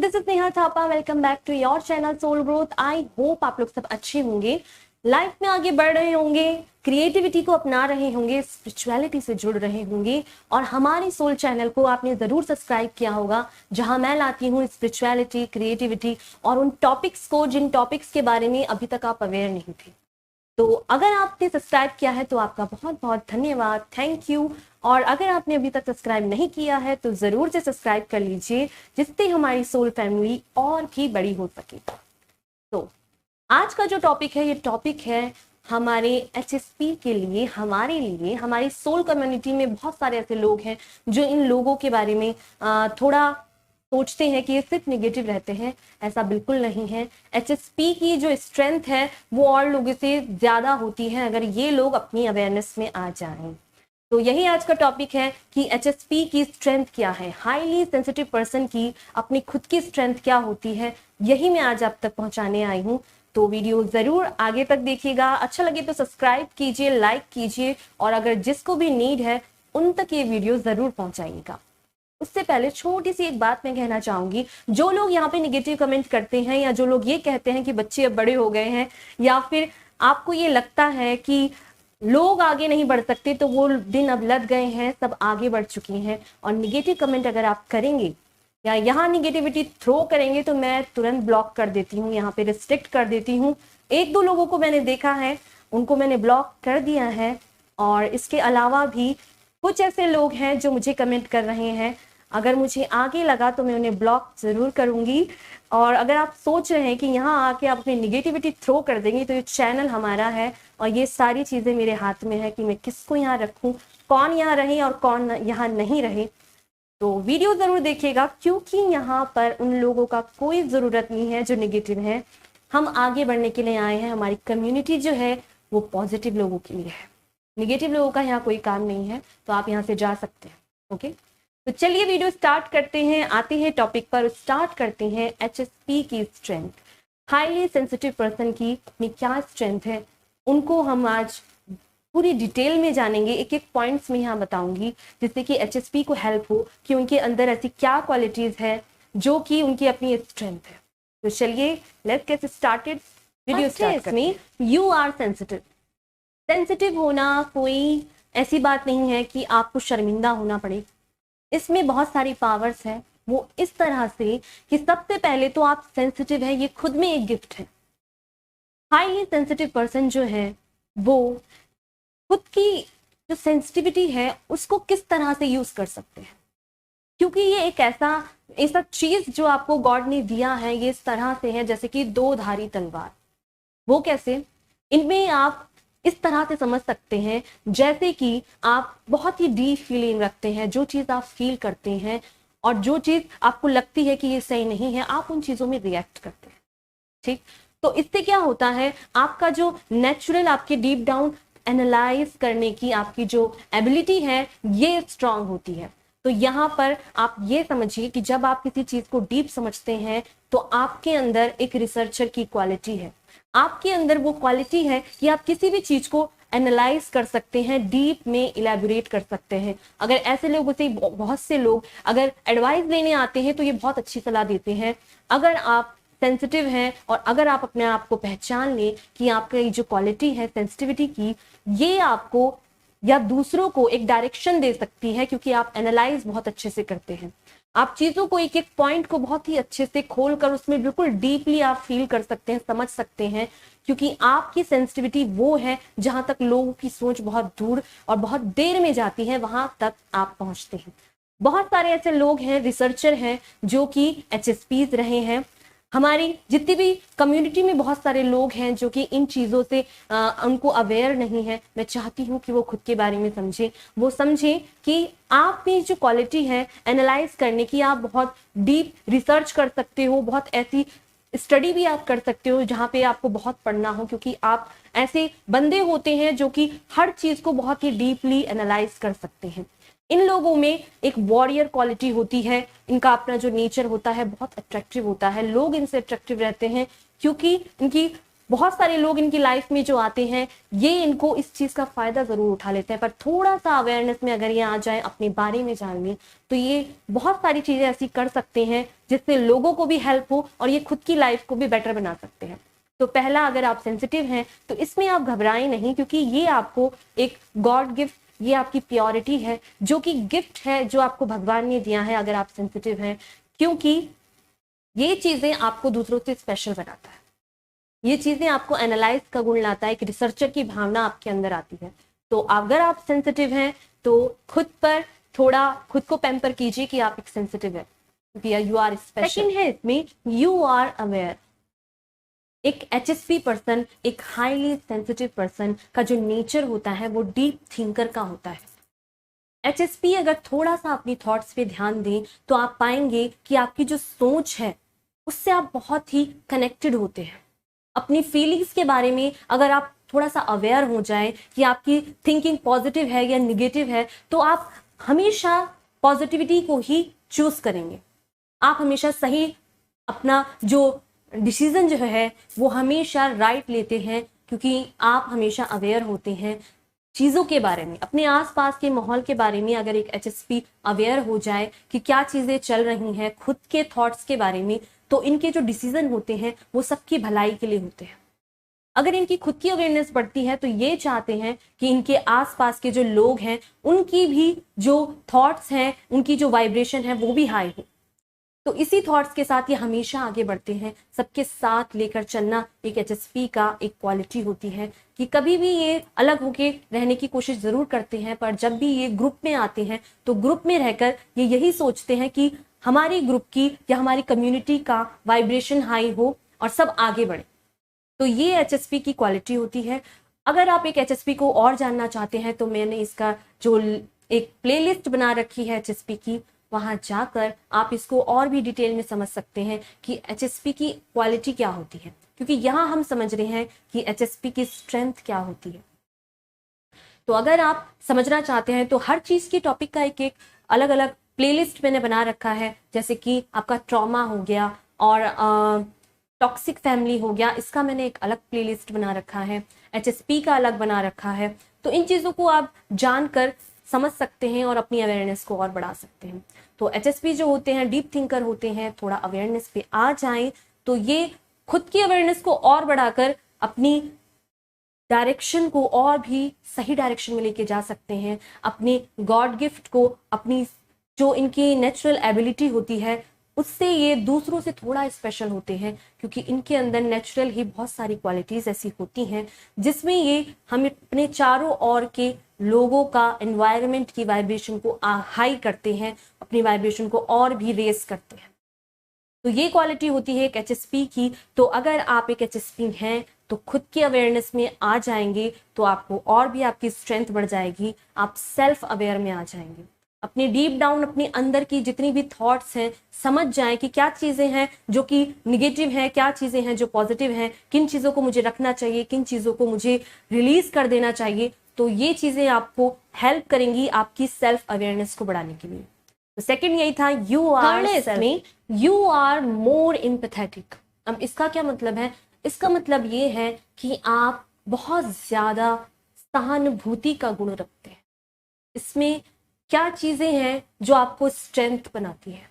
This is Neha Thapa, welcome back to your channel soul growth. I hope आप लोग सब अच्छे होंगे, लाइफ में आगे बढ़ रहे होंगे, क्रिएटिविटी को अपना रहे होंगे, स्पिरिचुअलिटी से जुड़ रहे होंगे और हमारे सोल चैनल को आपने जरूर सब्सक्राइब किया होगा, जहां मैं लाती हूँ स्पिरिचुअलिटी, क्रिएटिविटी और उन टॉपिक्स को जिन टॉपिक्स के बारे में अभी तक आप अवेयर नहीं थे। तो अगर आपने सब्सक्राइब किया है तो आपका बहुत बहुत धन्यवाद, थैंक यू। और अगर आपने अभी तक सब्सक्राइब नहीं किया है तो जरूर से सब्सक्राइब कर लीजिए, जिससे हमारी सोल फैमिली और भी बड़ी हो सके। तो आज का जो टॉपिक है, ये टॉपिक है हमारे एचएसपी के लिए, हमारे लिए, हमारी सोल कम्युनिटी में बहुत सारे ऐसे लोग हैं जो इन लोगों के बारे में थोड़ा सोचते हैं कि ये सिर्फ नेगेटिव रहते हैं। ऐसा बिल्कुल नहीं है। एचएसपी की जो स्ट्रेंथ है वो और लोगों से ज्यादा होती है अगर ये लोग अपनी अवेयरनेस में आ जाएं। तो यही आज का टॉपिक है कि एचएसपी की स्ट्रेंथ क्या है, हाईली सेंसिटिव पर्सन की अपनी खुद की स्ट्रेंथ क्या होती है, यही मैं आज आप तक पहुंचाने आई हूँ। तो वीडियो जरूर आगे तक देखिएगा, अच्छा लगे तो सब्सक्राइब कीजिए, लाइक कीजिए और अगर जिसको भी नीड है उन तक ये वीडियो जरूर पहुंचाइएगा। उससे पहले छोटी सी एक बात मैं कहना चाहूंगी, जो लोग यहाँ पे निगेटिव कमेंट करते हैं या जो लोग ये कहते हैं कि बच्चे अब बड़े हो गए हैं या फिर आपको ये लगता है कि लोग आगे नहीं बढ़ सकते, तो वो दिन अब लग गए हैं, सब आगे बढ़ चुकी हैं। और निगेटिव कमेंट अगर आप करेंगे या यहाँ निगेटिविटी थ्रो करेंगे तो मैं तुरंत ब्लॉक कर देती हूँ, यहाँ पे रिस्ट्रिक्ट कर देती हूँ। एक दो लोगों को मैंने देखा है, उनको मैंने ब्लॉक कर दिया है और इसके अलावा भी कुछ ऐसे लोग हैं जो मुझे कमेंट कर रहे हैं। अगर मुझे आगे लगा तो मैं उन्हें ब्लॉक जरूर करूंगी। और अगर आप सोच रहे हैं कि यहाँ आके आप अपनी निगेटिविटी थ्रो कर देंगे तो ये चैनल हमारा है और ये सारी चीजें मेरे हाथ में है कि मैं किसको यहाँ रखूं, कौन यहाँ रहे और कौन यहाँ नहीं रहे। तो वीडियो जरूर देखिएगा, क्योंकि यहाँ पर उन लोगों का कोई जरूरत नहीं है जो निगेटिव है। हम आगे बढ़ने के लिए आए हैं, हमारी कम्युनिटी जो है वो पॉजिटिव लोगों के लिए है, निगेटिव लोगों का यहाँ कोई काम नहीं है। तो आप यहाँ से जा सकते हैं। ओके, तो चलिए वीडियो स्टार्ट करते हैं, आते हैं टॉपिक पर। स्टार्ट करते हैं एचएसपी की स्ट्रेंथ। हाईली सेंसिटिव पर्सन की में क्या स्ट्रेंथ है, उनको हम आज पूरी डिटेल में जानेंगे, एक एक पॉइंट्स में यहाँ बताऊंगी, जिससे कि एचएसपी को हेल्प हो कि उनके अंदर ऐसी क्या क्वालिटीज है जो कि उनकी अपनी स्ट्रेंथ है। तो चलिए let's get started. Video start में यू आर सेंसिटिव। सेंसिटिव होना कोई ऐसी बात नहीं है कि आपको शर्मिंदा होना पड़े। इसमें बहुत सारी पावर्स हैं, वो इस तरह से कि सबसे पहले तो आप सेंसिटिव है, ये खुद में एक गिफ्ट है। हाईली सेंसिटिव पर्सन जो है वो खुद की जो सेंसिटिविटी है उसको किस तरह से यूज कर सकते हैं, क्योंकि ये एक ऐसा चीज जो आपको गॉड ने दिया है, ये इस तरह से है जैसे कि दो धारी तलवार। वो कैसे? इनमें आप इस तरह से समझ सकते हैं जैसे कि आप बहुत ही डीप फीलिंग रखते हैं, जो चीज आप फील करते हैं और जो चीज आपको लगती है कि ये सही नहीं है, आप उन चीजों में रिएक्ट करते हैं। ठीक, तो इससे क्या होता है, आपका जो नेचुरल, आपके डीप डाउन एनालाइज करने की आपकी जो एबिलिटी है ये स्ट्रांग होती है। तो यहाँ पर आप ये समझिए कि जब आप किसी चीज को डीप समझते हैं तो आपके अंदर एक रिसर्चर की क्वालिटी है, आपके अंदर वो क्वालिटी है कि आप किसी भी चीज को एनालाइज कर सकते हैं, डीप में इलेबोरेट कर सकते हैं। अगर ऐसे लोगों से बहुत से लोग अगर एडवाइस लेने आते हैं तो ये बहुत अच्छी सलाह देते हैं। अगर आप सेंसिटिव हैं और अगर आप अपने आप को पहचान लें कि आपका ये जो क्वालिटी है सेंसिटिविटी की, ये आपको या दूसरों को एक डायरेक्शन दे सकती है, क्योंकि आप एनालाइज बहुत अच्छे से करते हैं। आप चीजों को, एक एक पॉइंट को बहुत ही अच्छे से खोल कर उसमें बिल्कुल डीपली आप फील कर सकते हैं, समझ सकते हैं, क्योंकि आपकी सेंसिटिविटी वो है जहां तक लोगों की सोच बहुत दूर और बहुत देर में जाती है, वहां तक आप पहुंचते हैं। बहुत सारे ऐसे लोग हैं, रिसर्चर हैं, जो कि एचएसपीज रहे हैं। हमारी जितनी भी कम्युनिटी में बहुत सारे लोग हैं जो कि इन चीज़ों से उनको अवेयर नहीं है। मैं चाहती हूँ कि वो खुद के बारे में समझें, वो समझें कि आप में जो क्वालिटी है एनालाइज करने की, आप बहुत डीप रिसर्च कर सकते हो, बहुत ऐसी स्टडी भी आप कर सकते हो जहाँ पे आपको बहुत पढ़ना हो, क्योंकि आप ऐसे बंदे होते हैं जो कि हर चीज़ को बहुत ही डीपली एनालाइज कर सकते हैं। इन लोगों में एक वॉरियर क्वालिटी होती है, इनका अपना जो नेचर होता है बहुत अट्रैक्टिव होता है, लोग इनसे अट्रैक्टिव रहते हैं क्योंकि इनकी बहुत सारे लोग इनकी लाइफ में जो आते हैं ये इनको इस चीज का फायदा जरूर उठा लेते हैं, पर थोड़ा सा अवेयरनेस में अगर ये आ जाए, अपने बारे में जान लें, तो ये बहुत सारी चीजें ऐसी कर सकते हैं जिससे लोगों को भी हेल्प हो और ये खुद की लाइफ को भी बेटर बना सकते हैं। तो पहला, अगर आप सेंसिटिव हैं तो इसमें आप घबराएं नहीं, क्योंकि ये आपको एक गॉड गिफ्ट, ये आपकी प्योरिटी है, जो कि गिफ्ट है जो आपको भगवान ने दिया है अगर आप सेंसिटिव हैं, क्योंकि ये चीजें आपको दूसरों से स्पेशल बनाता है। ये चीजें आपको एनालाइज का गुण लाता है, एक रिसर्चर की भावना आपके अंदर आती है। तो अगर आप सेंसिटिव हैं तो खुद पर थोड़ा खुद को पैम्पर कीजिए कि आप एक सेंसिटिव है, यू आर स्पेशल। सेकंड है इसमें यू आर अवेयर। एक HSP पर्सन, एक हाईली सेंसिटिव पर्सन का जो नेचर होता है वो डीप थिंकर का होता है। HSP अगर थोड़ा सा अपनी थॉट्स पे ध्यान दें तो आप पाएंगे कि आपकी जो सोच है उससे आप बहुत ही कनेक्टेड होते हैं। अपनी फीलिंग्स के बारे में अगर आप थोड़ा सा अवेयर हो जाए कि आपकी थिंकिंग पॉजिटिव है या निगेटिव है, तो आप हमेशा पॉजिटिविटी को ही चूज करेंगे। आप हमेशा सही अपना जो डिसीजन जो है वो हमेशा राइट लेते हैं, क्योंकि आप हमेशा अवेयर होते हैं चीज़ों के बारे में। अपने आसपास के माहौल के बारे में अगर एक HSP अवेयर हो जाए कि क्या चीज़ें चल रही हैं, खुद के थॉट्स के बारे में, तो इनके जो डिसीजन होते हैं वो सबकी भलाई के लिए होते हैं। अगर इनकी खुद की अवेयरनेस बढ़ती है तो ये चाहते हैं कि इनके आसपास के जो लोग हैं उनकी भी जो थॉट्स हैं, उनकी जो वाइब्रेशन है वो भी हाई हो। तो इसी थॉट्स के साथ ये हमेशा आगे बढ़ते हैं। सबके साथ लेकर चलना एक HSP का एक क्वालिटी होती है कि कभी भी ये अलग होके रहने की कोशिश जरूर करते हैं, पर जब भी ये ग्रुप में आते हैं तो ग्रुप में रहकर ये यही सोचते हैं कि हमारी ग्रुप की या हमारी कम्युनिटी का वाइब्रेशन हाई हो और सब आगे बढ़े। तो ये HSP की क्वालिटी होती है। अगर आप एक HSP को और जानना चाहते हैं तो मैंने इसका जो एक प्लेलिस्ट बना रखी है HSP की, वहां जाकर आप इसको और भी डिटेल में समझ सकते हैं कि HSP की क्वालिटी क्या होती है, क्योंकि यहाँ हम समझ रहे हैं कि HSP की स्ट्रेंथ क्या होती है। तो अगर आप समझना चाहते हैं तो हर चीज की टॉपिक का एक एक अलग अलग प्लेलिस्ट मैंने बना रखा है, जैसे कि आपका ट्रॉमा हो गया और टॉक्सिक फैमिली हो गया, इसका मैंने एक अलग प्लेलिस्ट बना रखा है, HSP का अलग बना रखा है। तो इन चीज़ों को आप जानकर समझ सकते हैं और अपनी अवेयरनेस को और बढ़ा सकते हैं। तो HSP जो होते हैं डीप थिंकर होते हैं, थोड़ा अवेयरनेस पे आ जाएं तो ये खुद की अवेयरनेस को और बढ़ाकर अपनी डायरेक्शन को और भी सही डायरेक्शन में लेके जा सकते हैं। अपनी गॉड गिफ्ट को, अपनी जो इनकी नेचुरल एबिलिटी होती है उससे ये दूसरों से थोड़ा स्पेशल होते हैं, क्योंकि इनके अंदर नेचुरल ही बहुत सारी क्वालिटीज ऐसी होती हैं जिसमें ये हम अपने चारों ओर के लोगों का, एनवायरनमेंट की वाइब्रेशन को हाई करते हैं, अपनी वाइब्रेशन को और भी रेस करते हैं। तो ये क्वालिटी होती है एक HSP की। तो अगर आप एक HSP हैं तो खुद की अवेयरनेस में आ जाएंगे तो आपको और भी आपकी स्ट्रेंथ बढ़ जाएगी, आप सेल्फ अवेयर में आ जाएंगे। अपने डीप डाउन अपने अंदर की जितनी भी थॉट्स हैं समझ जाएं कि क्या चीज़ें हैं जो कि निगेटिव हैं, क्या चीज़ें हैं जो पॉजिटिव हैं, किन चीज़ों को मुझे रखना चाहिए, किन चीज़ों को मुझे रिलीज कर देना चाहिए। तो ये चीज़ें आपको हेल्प करेंगी आपकी सेल्फ अवेयरनेस को बढ़ाने के लिए। तो सेकंड यही था यू आर मोर एम्पैथेटिक। अब इसका क्या मतलब है? इसका मतलब ये है कि आप बहुत ज्यादा सहानुभूति का गुण रखते हैं। इसमें क्या चीजें हैं जो आपको स्ट्रेंथ बनाती है?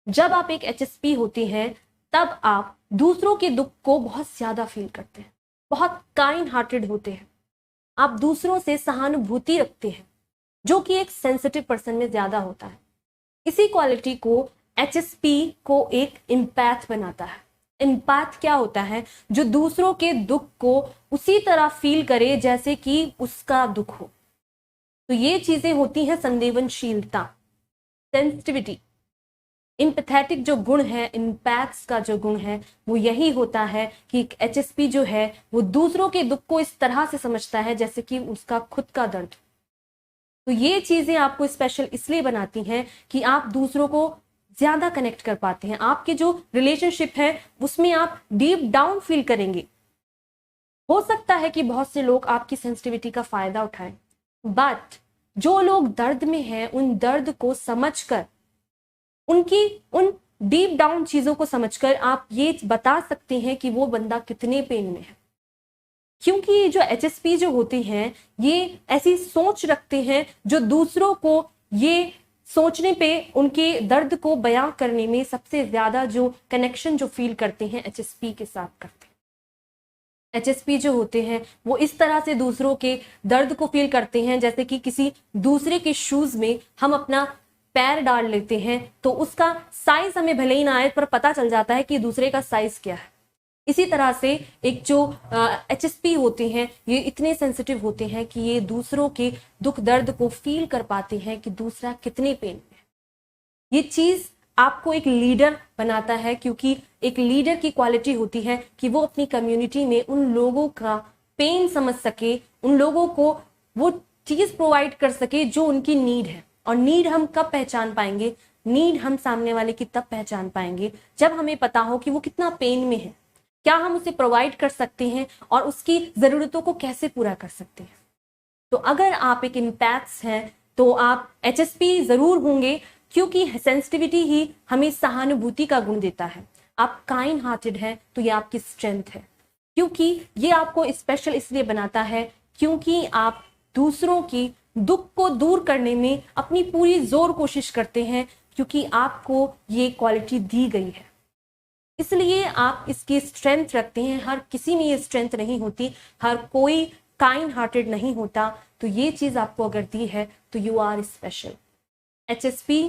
जब आप एक HSP होती हैं तब आप दूसरों के दुख को बहुत ज्यादा फील करते हैं, बहुत काइंड हार्टेड होते हैं, आप दूसरों से सहानुभूति रखते हैं, जो कि एक सेंसिटिव पर्सन में ज्यादा होता है। इसी क्वालिटी को HSP को एक एम्पैथ बनाता है। एम्पैथ क्या होता है? जो दूसरों के दुख को उसी तरह फील करे जैसे कि उसका दुख हो। तो ये चीजें होती हैं संवेदनशीलता, सेंसिटिविटी। एम्पैथेटिक जो गुण है, एम्पैथ्स का जो गुण है वो यही होता है कि एक HSP जो है वो दूसरों के दुख को इस तरह से समझता है जैसे कि उसका खुद का दर्द। तो ये चीजें आपको स्पेशल इसलिए बनाती हैं कि आप दूसरों को ज्यादा कनेक्ट कर पाते हैं। आपके जो रिलेशनशिप है उसमें आप डीप डाउन फील करेंगे। हो सकता है कि बहुत से लोग आपकी सेंसिटिविटी का फायदा उठाएं, बट जो लोग दर्द में हैं उन दर्द को समझकर उन डीप डाउन चीजों को समझकर आप ये बता सकते हैं कि वो बंदा कितने पेन में है। क्योंकि जो HSP जो होते हैं ये ऐसी सोच रखते हैं जो दूसरों को ये सोचने पे उनके दर्द को बयां करने में सबसे ज्यादा जो कनेक्शन जो फील करते हैं HSP के साथ करते हैं। HSP जो होते हैं वो इस तरह से दूसरों के दर्द को फील करते हैं जैसे कि किसी दूसरे के शूज में हम अपना पैर डाल लेते हैं तो उसका साइज हमें भले ही ना आए पर पता चल जाता है कि दूसरे का साइज क्या है। इसी तरह से एक जो HSP होते हैं ये इतने सेंसिटिव होते हैं कि ये दूसरों के दुख दर्द को फील कर पाते हैं कि दूसरा कितने पेन में है। ये चीज आपको एक लीडर बनाता है क्योंकि एक लीडर की क्वालिटी होती है कि वो अपनी कम्युनिटी में उन लोगों का पेन समझ सके, उन लोगों को वो चीज प्रोवाइड कर सके जो उनकी नीड है। और नीड हम कब पहचान पाएंगे? नीड हम सामने वाले की तब पहचान पाएंगे जब हमें पता हो कि वो कितना पेन में है, क्या हम उसे प्रोवाइड कर सकते हैं और उसकी जरूरतों को कैसे पूरा कर सकते हैं। तो अगर आप एक एम्पैथ्स हैं तो आप HSP जरूर होंगे क्योंकि सेंसिटिविटी ही हमें सहानुभूति का गुण देता है। आप काइंड हार्टेड हैं तो ये आपकी स्ट्रेंथ है, क्योंकि ये आपको स्पेशल इसलिए बनाता है क्योंकि आप दूसरों की दुख को दूर करने में अपनी पूरी जोर कोशिश करते हैं, क्योंकि आपको ये क्वालिटी दी गई है इसलिए आप इसकी स्ट्रेंथ रखते हैं। हर किसी में ये स्ट्रेंथ नहीं होती, हर कोई काइंड हार्टेड नहीं होता। तो ये चीज आपको अगर दी है तो यू आर स्पेशल। HSP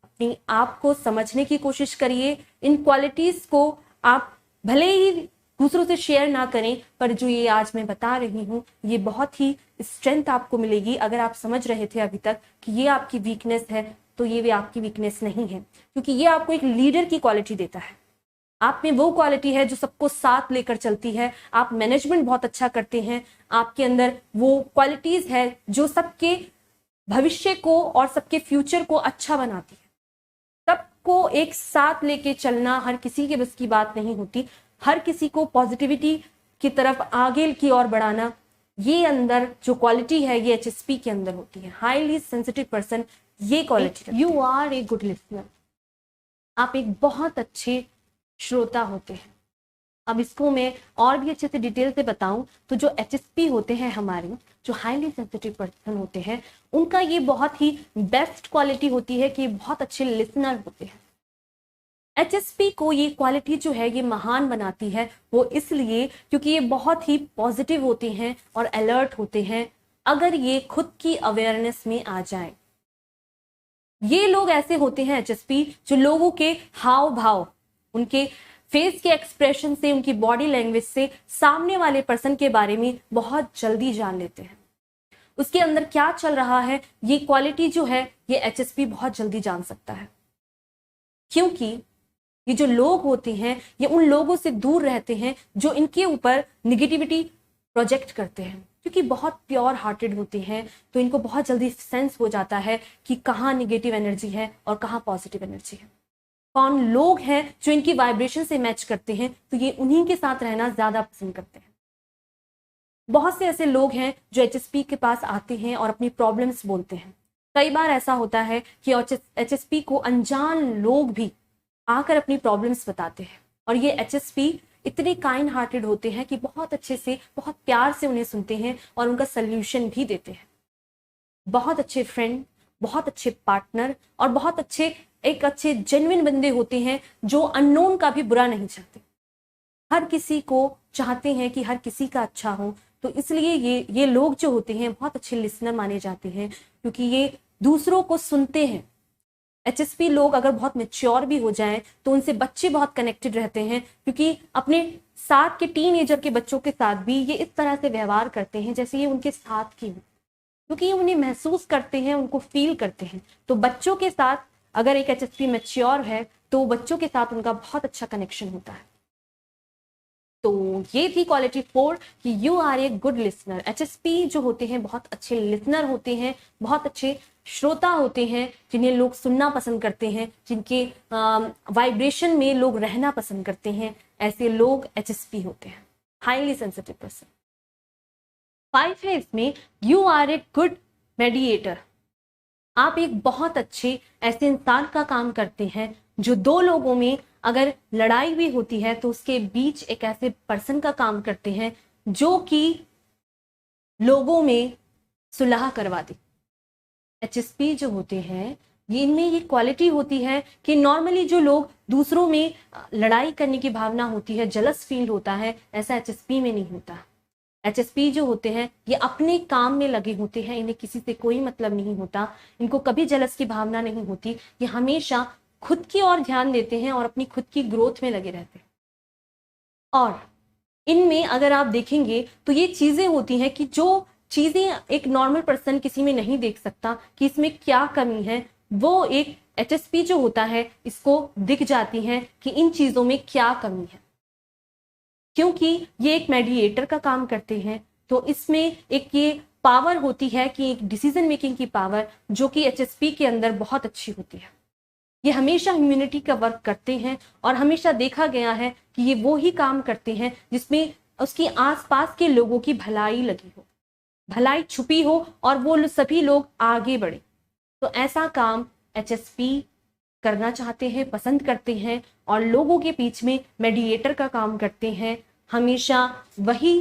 अपनी आप को समझने की कोशिश करिए। इन क्वालिटीज को आप भले ही दूसरों से शेयर ना करें पर जो ये आज मैं बता रही हूँ ये बहुत ही स्ट्रेंथ आपको मिलेगी। अगर आप समझ रहे थे अभी तक कि ये आपकी वीकनेस है तो ये भी आपकी वीकनेस नहीं है, क्योंकि ये आपको एक लीडर की क्वालिटी देता है। आप में वो क्वालिटी है जो सबको साथ लेकर चलती है। आप मैनेजमेंट बहुत अच्छा करते हैं, आपके अंदर वो क्वालिटीज है जो सबके भविष्य को और सबके फ्यूचर को अच्छा बनाती है। सबको एक साथ लेके चलना हर किसी के बस की बात नहीं होती। हर किसी को पॉजिटिविटी की तरफ आगे की ओर बढ़ाना, ये अंदर जो क्वालिटी है ये HSP के अंदर होती है। हाईली सेंसिटिव पर्सन ये quality. You are a good listener. आप एक बहुत अच्छे श्रोता होते हैं। अब इसको मैं और भी अच्छे से डिटेल से बताऊं तो जो HSP होते हैं हमारे, जो हाईली सेंसिटिव पर्सन होते हैं, उनका ये बहुत ही बेस्ट क्वालिटी होती है कि बहुत अच्छे लिसनर होते हैं। HSP को ये क्वालिटी जो है ये महान बनाती है वो इसलिए क्योंकि ये बहुत ही पॉजिटिव होते हैं और अलर्ट होते हैं। अगर ये खुद की अवेयरनेस में आ जाए, ये लोग ऐसे होते हैं HSP जो लोगों के हाव भाव, उनके फेस के एक्सप्रेशन से, उनकी बॉडी लैंग्वेज से सामने वाले पर्सन के बारे में बहुत जल्दी जान लेते हैं। उसके अंदर क्या चल रहा है ये क्वालिटी जो है ये HSP बहुत जल्दी जान सकता है, क्योंकि ये जो लोग होते हैं ये उन लोगों से दूर रहते हैं जो इनके ऊपर निगेटिविटी प्रोजेक्ट करते हैं। क्योंकि बहुत प्योर हार्टेड होते हैं तो इनको बहुत जल्दी सेंस हो जाता है कि कहाँ निगेटिव एनर्जी है और कहाँ पॉजिटिव एनर्जी है, कौन लोग हैं जो इनकी वाइब्रेशन से मैच करते हैं, तो ये उन्हीं के साथ रहना ज्यादा पसंद करते हैं। बहुत से ऐसे लोग हैं जो HSP के पास आते हैं और अपनी प्रॉब्लम्स बोलते हैं। कई बार ऐसा होता है कि HSP को अनजान लोग भी आकर अपनी प्रॉब्लम्स बताते हैं और ये HSP इतने काइंड हार्टेड होते हैं कि बहुत अच्छे से, बहुत प्यार से उन्हें सुनते हैं और उनका सल्यूशन भी देते हैं। बहुत अच्छे फ्रेंड, बहुत अच्छे पार्टनर और बहुत अच्छे जेन्युइन बंदे होते हैं जो अननोन का भी बुरा नहीं चाहते। हर किसी को चाहते हैं कि हर किसी का अच्छा हो, तो इसलिए ये लोग जो होते हैं बहुत अच्छे लिसनर माने जाते हैं क्योंकि ये दूसरों को सुनते हैं। HSP लोग अगर बहुत मैच्योर भी हो जाएं तो उनसे बच्चे बहुत कनेक्टेड रहते हैं, क्योंकि अपने साथ के टीनेजर के बच्चों के साथ भी ये इस तरह से व्यवहार करते हैं जैसे ये उनके साथ की हो, क्योंकि ये उन्हें महसूस करते हैं, उनको फील करते हैं। तो बच्चों के साथ अगर एक HSP मैच्योर है तो बच्चों के साथ उनका बहुत अच्छा कनेक्शन होता है। तो ये थी क्वालिटी 4 कि you are a good listener. HSP जो होते हैं बहुत अच्छे लिसनर होते हैं, बहुत अच्छे श्रोता होते हैं, जिन्हें लोग सुनना पसंद करते हैं, जिनके वाइब्रेशन में लोग रहना पसंद करते हैं। ऐसे लोग HSP होते हैं, हाईली सेंसिटिव पर्सन। 5 है इसमें you are a good mediator. आप एक बहुत अच्छे ऐसे इंसान का काम करते हैं जो दो लोगों में अगर लड़ाई भी होती है तो उसके बीच एक ऐसे पर्सन का काम करते हैं जो कि लोगों में सुलह करवा दे। HSP जो होते हैं ये इनमें ये क्वालिटी होती है कि नॉर्मली जो लोग दूसरों में लड़ाई करने की भावना होती है, जलस फील होता है, ऐसा HSP में नहीं होता। HSP जो होते हैं ये अपने काम में लगे होते हैं, इन्हें किसी से कोई मतलब नहीं होता, इनको कभी जलस की भावना नहीं होती, ये हमेशा खुद की ओर ध्यान देते हैं और अपनी खुद की ग्रोथ में लगे रहते हैं। और इनमें अगर आप देखेंगे तो ये चीजें होती हैं कि जो चीजें एक नॉर्मल पर्सन किसी में नहीं देख सकता कि इसमें क्या कमी है, वो एक HSP जो होता है इसको दिख जाती है कि इन चीजों में क्या कमी है। क्योंकि ये एक मेडिएटर का काम करते हैं तो इसमें एक ये पावर होती है कि एक डिसीजन मेकिंग की पावर जो कि HSP के अंदर बहुत अच्छी होती है। ये हमेशा ह्यूमैनिटी का वर्क करते हैं और हमेशा देखा गया है कि ये वो ही काम करते हैं जिसमें उसकी आसपास के लोगों की भलाई लगी हो, भलाई छुपी हो और वो सभी लोग आगे बढ़े। तो ऐसा काम HSP करना चाहते हैं, पसंद करते हैं और लोगों के बीच में मेडिएटर का काम करते हैं। हमेशा वही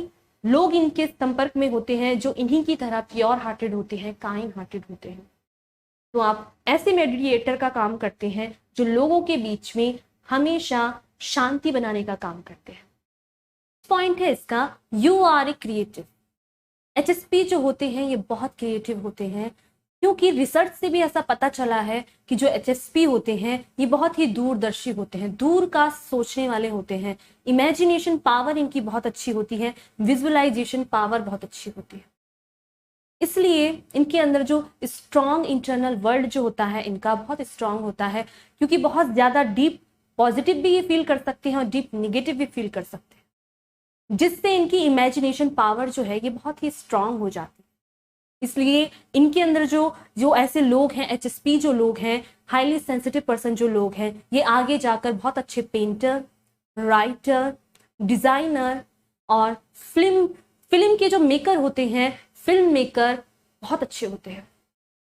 लोग इनके संपर्क में होते हैं जो इन्हीं की तरह प्योर हार्टेड होते हैं, काइंड हार्टेड होते हैं। तो आप ऐसे मेडिएटर का काम करते हैं जो लोगों के बीच में हमेशा शांति बनाने का काम करते हैं। पॉइंट है इसका, you are a creative. HSP जो होते हैं ये बहुत क्रिएटिव होते हैं, क्योंकि रिसर्च से भी ऐसा पता चला है कि जो HSP होते हैं ये बहुत ही दूरदर्शी होते हैं, दूर का सोचने वाले होते हैं, इमेजिनेशन पावर इनकी बहुत अच्छी होती है, विजुअलाइजेशन पावर बहुत अच्छी होती है। इसलिए इनके अंदर जो स्ट्रॉन्ग इंटरनल वर्ल्ड जो होता है इनका बहुत स्ट्रॉन्ग होता है, क्योंकि बहुत ज्यादा डीप पॉजिटिव भी ये फील कर सकते हैं और डीप निगेटिव भी फील कर सकते हैं, जिससे इनकी इमेजिनेशन पावर जो है ये बहुत ही स्ट्रांग हो जाती है। इसलिए इनके अंदर जो जो ऐसे लोग हैं, HSP जो लोग हैं, हाईली सेंसिटिव पर्सन जो लोग हैं, ये आगे जाकर बहुत अच्छे पेंटर, राइटर, डिजाइनर और फिल्म के जो मेकर होते हैं, फिल्म मेकर बहुत अच्छे होते हैं,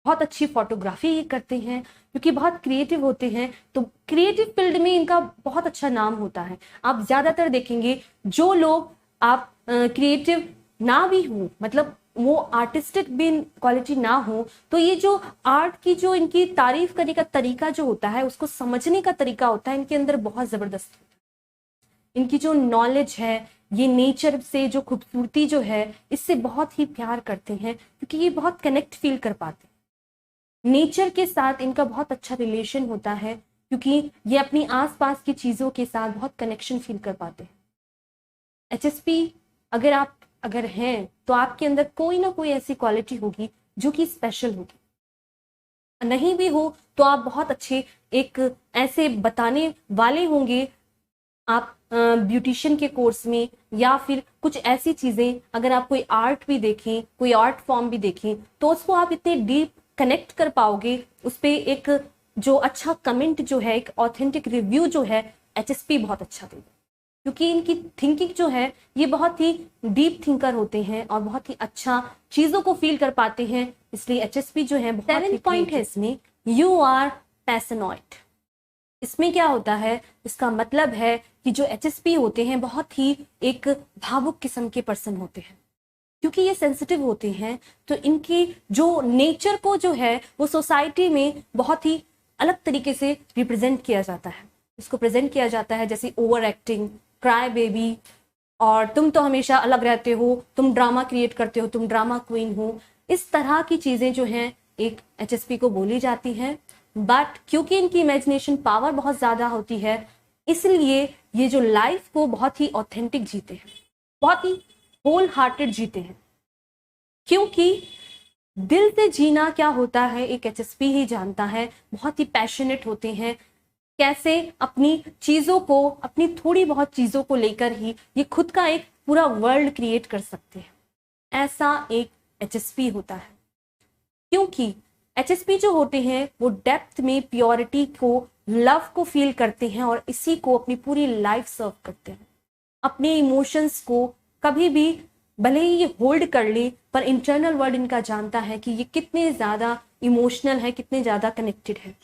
बहुत अच्छी फोटोग्राफी करते हैं क्योंकि बहुत क्रिएटिव होते हैं। तो क्रिएटिव फील्ड में इनका बहुत अच्छा नाम होता है। आप ज्यादातर देखेंगे जो लोग आप क्रिएटिव ना भी हो, मतलब वो आर्टिस्टिक भी क्वालिटी ना हो, तो ये जो आर्ट की जो इनकी तारीफ करने का तरीका जो होता है, उसको समझने का तरीका होता है, इनके अंदर बहुत जबरदस्त होता है। इनकी जो नॉलेज है, ये नेचर से जो खूबसूरती जो है, इससे बहुत ही प्यार करते हैं क्योंकि ये बहुत कनेक्ट फील कर पाते हैं। नेचर के साथ इनका बहुत अच्छा रिलेशन होता है क्योंकि ये अपनी आसपास की चीजों के साथ बहुत कनेक्शन फील कर पाते हैं। HSP अगर हैं तो आपके अंदर कोई ना कोई ऐसी क्वालिटी होगी जो कि स्पेशल होगी। नहीं भी हो तो आप बहुत अच्छे एक ऐसे बताने वाले होंगे, आप ब्यूटिशियन के कोर्स में या फिर कुछ ऐसी चीजें, अगर आप कोई आर्ट भी देखें, कोई आर्ट फॉर्म भी देखें, तो उसको आप इतने डीप कनेक्ट कर पाओगे, उस पर एक जो अच्छा कमेंट जो है, एक ऑथेंटिक रिव्यू जो है, HSP बहुत अच्छा देगा क्योंकि इनकी थिंकिंग जो है ये बहुत ही डीप थिंकर होते हैं और बहुत ही अच्छा चीजों को फील कर पाते हैं। इसलिए HSP जो है, 7 पॉइंट है इसमें, यू आर पैशनॉइट। इसमें क्या होता है, इसका मतलब है कि जो HSP होते हैं बहुत ही एक भावुक किस्म के पर्सन होते हैं। क्योंकि ये सेंसिटिव होते हैं तो इनकी जो नेचर को जो है वो सोसाइटी में बहुत ही अलग तरीके से रिप्रेजेंट किया जाता है। इसको प्रेजेंट किया जाता है जैसे ओवर एक्टिंग, क्राई बेबी, और तुम तो हमेशा अलग रहते हो, तुम ड्रामा क्रिएट करते हो, तुम ड्रामा क्वीन हो। इस तरह की चीजें जो हैं एक HSP को बोली जाती हैं। बट क्योंकि इनकी इमेजिनेशन पावर बहुत ज्यादा होती है, इसलिए ये जो लाइफ को बहुत ही ऑथेंटिक जीते हैं, बहुत ही होल हार्टेड जीते हैं। क्योंकि दिल से जीना क्या होता है एक HSP ही जानता है। बहुत ही पैशनेट होते हैं, कैसे अपनी चीजों को, अपनी थोड़ी बहुत चीजों को लेकर ही ये खुद का एक पूरा वर्ल्ड क्रिएट कर सकते हैं। ऐसा एक HSP होता है। क्योंकि HSP जो होते हैं वो डेप्थ में प्योरिटी को, लव को फील करते हैं और इसी को अपनी पूरी लाइफ सर्व करते हैं। अपने इमोशंस को कभी भी भले ही ये होल्ड कर ले, पर इंटरनल वर्ल्ड इनका जानता है कि ये कितने ज्यादा इमोशनल है, कितने ज्यादा कनेक्टेड है।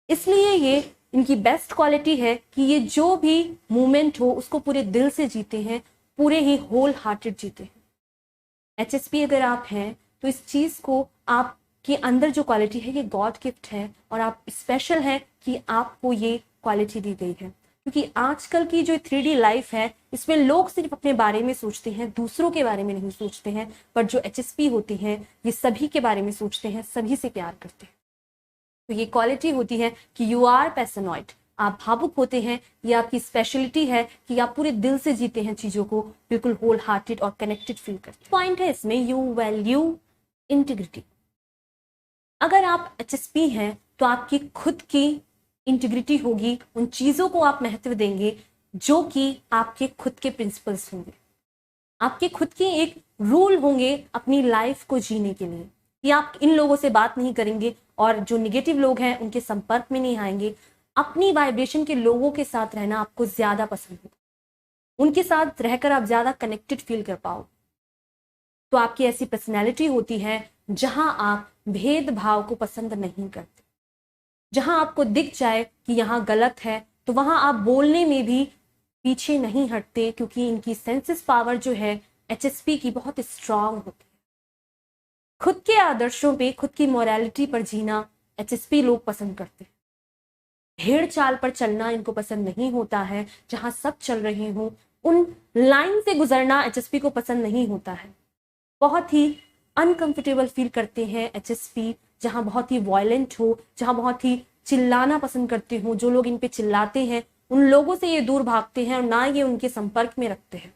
इसलिए ये इनकी बेस्ट क्वालिटी है कि ये जो भी मूवमेंट हो उसको पूरे दिल से जीते हैं, पूरे ही होल हार्टेड जीते हैं। HSP अगर आप हैं तो इस चीज को आपके अंदर जो क्वालिटी है ये गॉड गिफ्ट है और आप स्पेशल हैं कि आपको ये क्वालिटी दी गई है। क्योंकि आजकल की जो 3D लाइफ है इसमें लोग सिर्फ अपने बारे में सोचते हैं, दूसरों के बारे में नहीं सोचते हैं। पर जो HSP होती हैं ये सभी के बारे में सोचते हैं, सभी से प्यार करते हैं। तो ये क्वालिटी होती है कि यू आर पैशनेट, आप भावुक होते हैं। ये आपकी स्पेशलिटी है कि आप पूरे दिल से जीते हैं चीजों को, बिल्कुल होल हार्टेड और कनेक्टेड फील करते हैं। पॉइंट है इसमें यू वैल्यू इंटीग्रिटी। अगर आप HSP हैं तो आपकी खुद की इंटीग्रिटी होगी, उन चीजों को आप महत्व देंगे जो कि आपके खुद के प्रिंसिपल्स होंगे, आपके खुद के एक रूल होंगे अपनी लाइफ को जीने के लिए कि आप इन लोगों से बात नहीं करेंगे और जो निगेटिव लोग हैं उनके संपर्क में नहीं आएंगे। अपनी वाइब्रेशन के लोगों के साथ रहना आपको ज्यादा पसंद होगा, उनके साथ रहकर आप ज्यादा कनेक्टेड फील कर पाओ। तो आपकी ऐसी पर्सनैलिटी होती है जहां आप भेदभाव को पसंद नहीं करते। जहां आपको दिख जाए कि यहाँ गलत है तो वहां आप बोलने में भी पीछे नहीं हटते, क्योंकि इनकी सेंसेस पावर जो है HSP की बहुत स्ट्रांग होती है। खुद के आदर्शों पे, खुद की मोरालिटी पर जीना HSP लोग पसंद करते हैं। भेड़ चाल पर चलना इनको पसंद नहीं होता है, जहां सब चल रहे हों उन लाइन से गुजरना HSP को पसंद नहीं होता है। बहुत ही अनकंफर्टेबल फील करते हैं HSP, जहां बहुत ही वायलेंट हो, जहां बहुत ही चिल्लाना पसंद करते हो। जो लोग इन पे चिल्लाते हैं उन लोगों से ये दूर भागते हैं और ना ये उनके संपर्क में रखते हैं।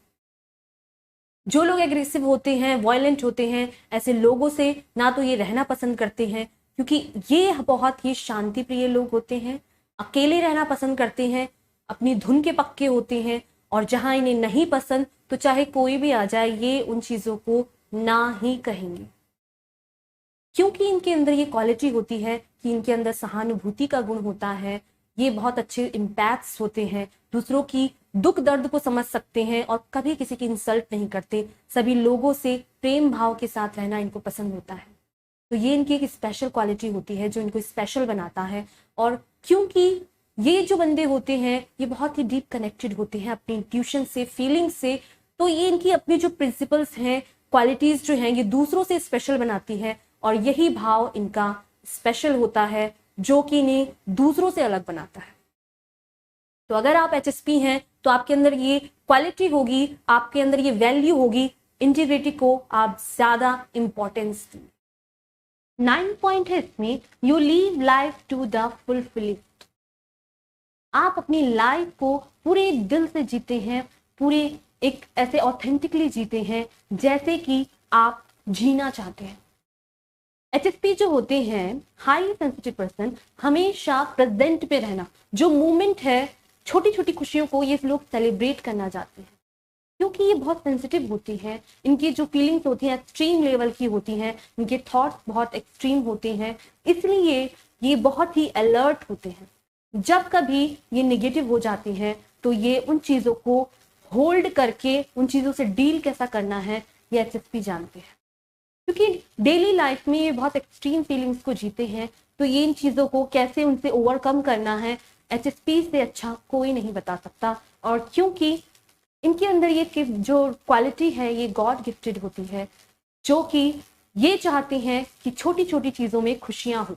जो लोग एग्रेसिव होते हैं, वायलेंट होते हैं, ऐसे लोगों से ना तो ये रहना पसंद करते हैं, क्योंकि ये बहुत ही शांति प्रिय लोग होते हैं, अकेले रहना पसंद करते हैं, अपनी धुन के पक्के होते हैं। और जहां इन्हें नहीं पसंद तो चाहे कोई भी आ जाए ये उन चीजों को ना ही कहेंगे, क्योंकि इनके अंदर ये क्वालिटी होती है कि इनके अंदर सहानुभूति का गुण होता है। ये बहुत अच्छे इम्पैक्ट्स होते हैं, दूसरों की दुख दर्द को समझ सकते हैं और कभी किसी की इंसल्ट नहीं करते। सभी लोगों से प्रेम भाव के साथ रहना इनको पसंद होता है। तो ये इनकी एक स्पेशल क्वालिटी होती है जो इनको स्पेशल बनाता है। और क्योंकि ये जो बंदे होते हैं ये बहुत ही डीप कनेक्टेड होते हैं अपनी इंट्यूशन से, फीलिंग से, तो ये इनकी अपनी जो प्रिंसिपल्स हैं, क्वालिटीज जो हैं, ये दूसरों से स्पेशल बनाती है। और यही भाव इनका स्पेशल होता है जो कि इन्हें दूसरों से अलग बनाता है। तो अगर आप HSP हैं तो आपके अंदर ये क्वालिटी होगी, आपके अंदर ये वैल्यू होगी, इंटीग्रिटी को आप ज्यादा इंपॉर्टेंस दें। 9 पॉइंट है इसमें, you live life to the fulfilling. आप अपनी लाइफ को पूरे दिल से जीते हैं, पूरे एक ऐसे ऑथेंटिकली जीते हैं जैसे कि आप जीना चाहते हैं। HSP जो होते हैं, हाई सेंसिटिव पर्सन, हमेशा प्रेजेंट पे रहना, जो मूवमेंट है, छोटी छोटी खुशियों को ये लोग सेलिब्रेट करना चाहते हैं, क्योंकि ये बहुत सेंसिटिव होती है। इनकी जो फीलिंग्स होती हैं एक्सट्रीम लेवल की होती हैं, इनके थॉट्स बहुत एक्सट्रीम होते हैं, इसलिए ये बहुत ही अलर्ट होते हैं। जब कभी ये नेगेटिव हो जाती हैं तो ये उन चीजों को होल्ड करके उन चीजों से डील कैसा करना है ये HSP जानते हैं, क्योंकि डेली लाइफ में ये बहुत एक्सट्रीम फीलिंग्स को जीते हैं। तो ये इन चीजों को कैसे उनसे ओवरकम करना है HSP से अच्छा कोई नहीं बता सकता। और क्योंकि इनके अंदर ये जो क्वालिटी है ये गॉड गिफ्टेड होती है, जो कि ये चाहते हैं कि छोटी छोटी चीजों में खुशियां हो,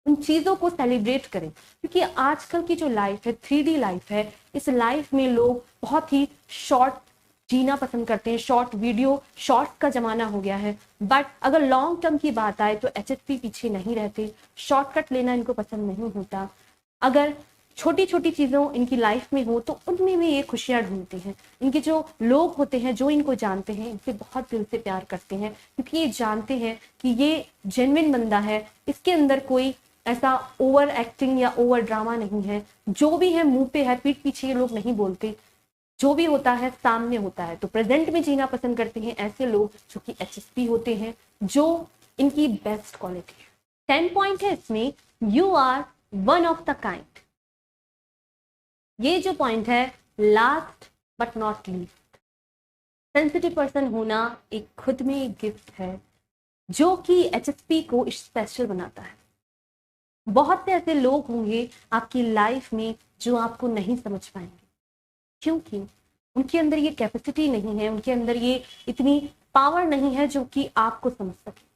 उन चीजों को सेलिब्रेट करें। क्योंकि आजकल की जो लाइफ है 3D लाइफ है, इस लाइफ में लोग बहुत ही शॉर्ट जीना पसंद करते हैं, शॉर्ट वीडियो, शॉर्ट्स का जमाना हो गया है। बट अगर लॉन्ग टर्म की बात आए तो HSP पीछे नहीं रहते, शॉर्टकट लेना इनको पसंद नहीं होता। अगर छोटी छोटी चीजों इनकी लाइफ में हो तो उनमें भी ये खुशियां ढूंढते हैं। इनके जो लोग होते हैं जो इनको जानते हैं इनसे बहुत दिल से प्यार करते हैं, क्योंकि ये जानते हैं कि ये जेन्युइन बंदा है, इसके अंदर कोई ऐसा ओवर एक्टिंग या ओवर ड्रामा नहीं है। जो भी है मुंह पे है, पीठ पीछे ये लोग नहीं बोलते, जो भी होता है सामने होता है। तो प्रेजेंट में जीना पसंद करते हैं ऐसे लोग जो कि HSP होते हैं, जो इनकी बेस्ट क्वालिटी है। 10 पॉइंट है इसमें, you are one of the kind. ये जो पॉइंट है, last but not least, sensitive person होना एक खुद में एक गिफ्ट है जो कि HSP को स्पेशल बनाता है। बहुत से ऐसे लोग होंगे आपकी लाइफ में जो आपको नहीं समझ पाएंगे, क्योंकि उनके अंदर ये कैपेसिटी नहीं है, उनके अंदर ये इतनी पावर नहीं है जो कि आपको समझ सके।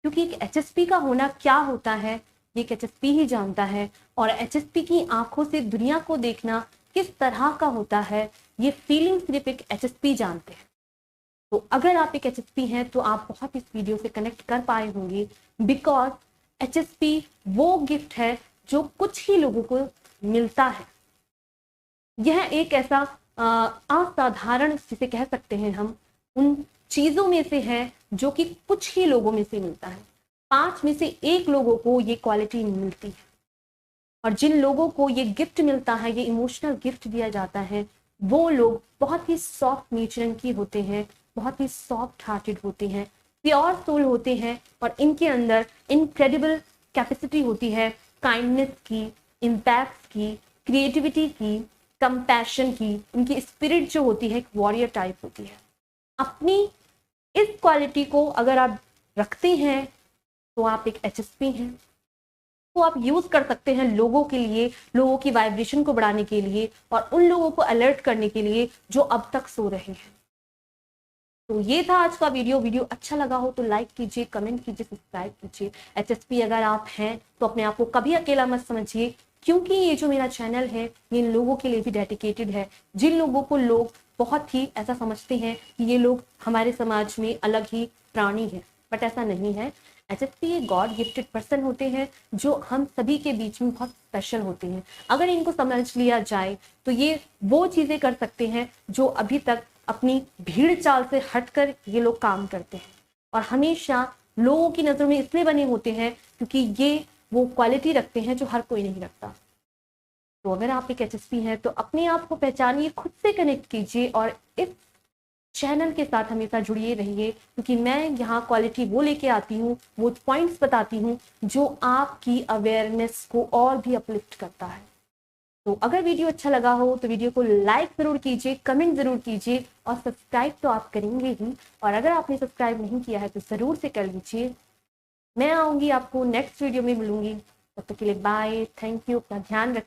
क्योंकि एक एचएसपी का होना क्या होता है ये एक एचएसपी ही जानता है, और एचएसपी की आंखों से दुनिया को देखना किस तरह का होता है ये फीलिंग सिर्फ एक एचएसपी जानते हैं। तो अगर आप एक एचएसपी हैं तो आप बहुत इस वीडियो से कनेक्ट कर पाए होंगे, बिकॉज एचएसपी वो गिफ्ट है जो कुछ ही लोगों को मिलता है। यह एक ऐसा असाधारण, जिसे कह सकते हैं हम, उन चीजों में से है जो कि कुछ ही लोगों में से मिलता है। 5 में से 1 लोगों को ये क्वालिटी मिलती है, और जिन लोगों को ये गिफ्ट मिलता है, ये इमोशनल गिफ्ट दिया जाता है, वो लोग बहुत ही सॉफ्ट नेचर की होते हैं, बहुत ही सॉफ्ट हार्टेड होते हैं, प्योर सोल होते हैं, और इनके अंदर इनक्रेडिबल कैपेसिटी होती है काइंडनेस की, इम्पैक्ट की, क्रिएटिविटी की, कंपैशन की। इनकी स्पिरिट जो होती है एक वॉरियर टाइप होती है। अपनी इस क्वालिटी को अगर आप रखते हैं तो आप एक एचएसपी हैं, तो आप यूज कर सकते हैं लोगों के लिए, लोगों की वाइब्रेशन को बढ़ाने के लिए, और उन लोगों को अलर्ट करने के लिए जो अब तक सो रहे हैं। तो ये था आज का वीडियो अच्छा लगा हो तो लाइक कीजिए, कमेंट कीजिए, सब्सक्राइब कीजिए। एचएसपी अगर आप हैं तो अपने आप को कभी अकेला मत समझिए, क्योंकि ये जो मेरा चैनल है ये इन लोगों के लिए भी डेडिकेटेड है, जिन लोगों को लोग बहुत ही ऐसा समझते हैं कि ये लोग हमारे समाज में अलग ही प्राणी है, बट ऐसा नहीं है। एचएसपी ये गॉड गिफ्टेड पर्सन होते हैं जो हम सभी के बीच में बहुत स्पेशल होते हैं। अगर इनको समझ लिया जाए तो ये वो चीजें कर सकते हैं जो अभी तक अपनी भीड़ चाल से हटकर ये लोग काम करते हैं, और हमेशा लोगों की नजरों में इसलिए बने होते हैं क्योंकि ये वो क्वालिटी रखते हैं जो हर कोई नहीं रखता। तो अगर आप एक एचएसपी हैं तो अपने आप को पहचानिए, खुद से कनेक्ट कीजिए, और इस चैनल के साथ हमेशा जुड़िए रहिए, क्योंकि मैं यहाँ क्वालिटी वो लेके आती हूँ, वो पॉइंट्स बताती हूँ जो आपकी अवेयरनेस को और भी अपलिफ्ट करता है। तो अगर वीडियो अच्छा लगा हो तो वीडियो को लाइक जरूर कीजिए, कमेंट जरूर कीजिए, और सब्सक्राइब तो आप करेंगे ही, और अगर आपने सब्सक्राइब नहीं किया है तो जरूर से कर लीजिए। मैं आऊंगी, आपको नेक्स्ट वीडियो में मिलूंगी। तब तक के लिए बाय, थैंक यू, अपना ध्यान रखिए।